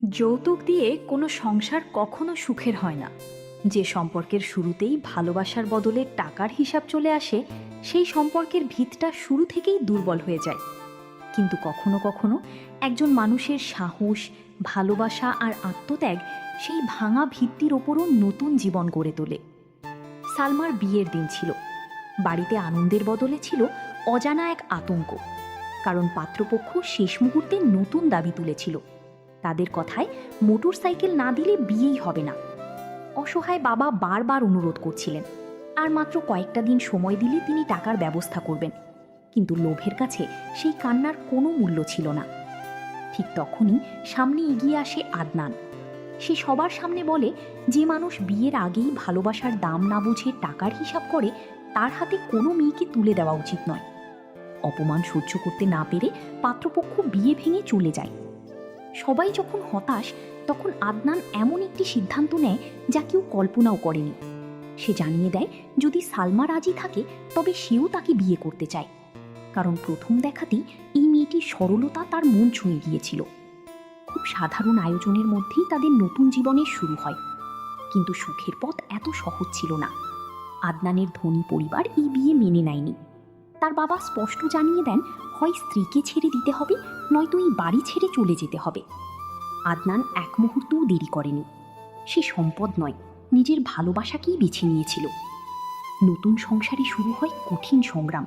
যৌতুক দিয়ে কোনো সংসার কখনো সুখের হয় না। যে সম্পর্কের শুরুতেই ভালোবাসার বদলে টাকার হিসাব চলে আসে, সেই সম্পর্কের ভিতটা শুরু থেকেই দুর্বল হয়ে যায়। কিন্তু কখনো কখনো একজন মানুষের সাহস, ভালোবাসা আর আত্মত্যাগ সেই ভাঙা ভিত্তির ওপরও নতুন জীবন গড়ে তোলে। সালমার বিয়ের দিন ছিল। বাড়িতে আনন্দের বদলে ছিল অজানা এক আতঙ্ক। কারণ পাত্রপক্ষ শেষ মুহূর্তে নতুন দাবি তুলেছিল। তাদের কথায় মোটর সাইকেল না দিলে বিয়েই হবে না। অসহায় বাবা বারবার অনুরোধ করছিলেন, আর মাত্র কয়েকটা দিন সময় দিলে তিনি টাকার ব্যবস্থা করবেন। কিন্তু লোভের কাছে সেই কান্নার কোনো মূল্য ছিল না। ঠিক তখনই সামনে এগিয়ে আসে আদনান। সে সবার সামনে বলে, যে মানুষ বিয়ের আগেই ভালোবাসার দাম না বুঝে টাকার হিসাব করে, তার হাতে কোনো মেয়েকে তুলে দেওয়া উচিত নয়। অপমান সহ্য করতে না পেরে পাত্রপক্ষ বিয়ে ভেঙে চলে যায়। সবাই যখন হতাশ, তখন আদনান এমন একটি সিদ্ধান্ত নেয় যা কেউ কল্পনাও করেনি। সে জানিয়ে দেয়, যদি সালমা রাজি থাকে তবে সেও তাকে বিয়ে করতে চায়। কারণ প্রথম দেখাতেই এই মেয়েটির সরলতা তার মন ছুঁয়ে গিয়েছিল। খুব সাধারণ আয়োজনের মধ্যেই তাদের নতুন জীবনের শুরু হয়। কিন্তু সুখের পথ এত সহজ ছিল না। আদনানের ধনী পরিবার এই বিয়ে মেনে নেয়নি। তার বাবা স্পষ্ট জানিয়ে দেন, হয় স্ত্রীকে ছেড়ে দিতে হবে, নয়তো এই বাড়ি ছেড়ে চলে যেতে হবে। আদনান এক মুহূর্তও দেরি করেনি। সে সম্পদ নয়, নিজের ভালোবাসাকেই বেছে নিয়েছিল। নতুন সংসারে শুরু হয় কঠিন সংগ্রাম।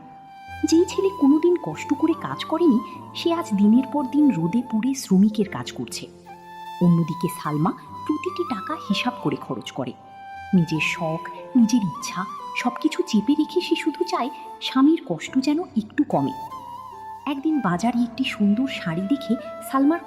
যেই ছেলে কোনোদিন কষ্ট করে কাজ করেনি, সে আজ দিনের পর দিন রোদে পুড়ে শ্রমিকের কাজ করছে। অন্যদিকে সালমা প্রতিটি টাকা হিসাব করে খরচ করে। নিজের শখ, নিজের ইচ্ছা সবকিছু চেপে রেখে সে শুধু চায় স্বামীর কষ্ট যেন একটু কমে। একদিন বাজারে একটি সুন্দর শাড়ি দেখে সালমার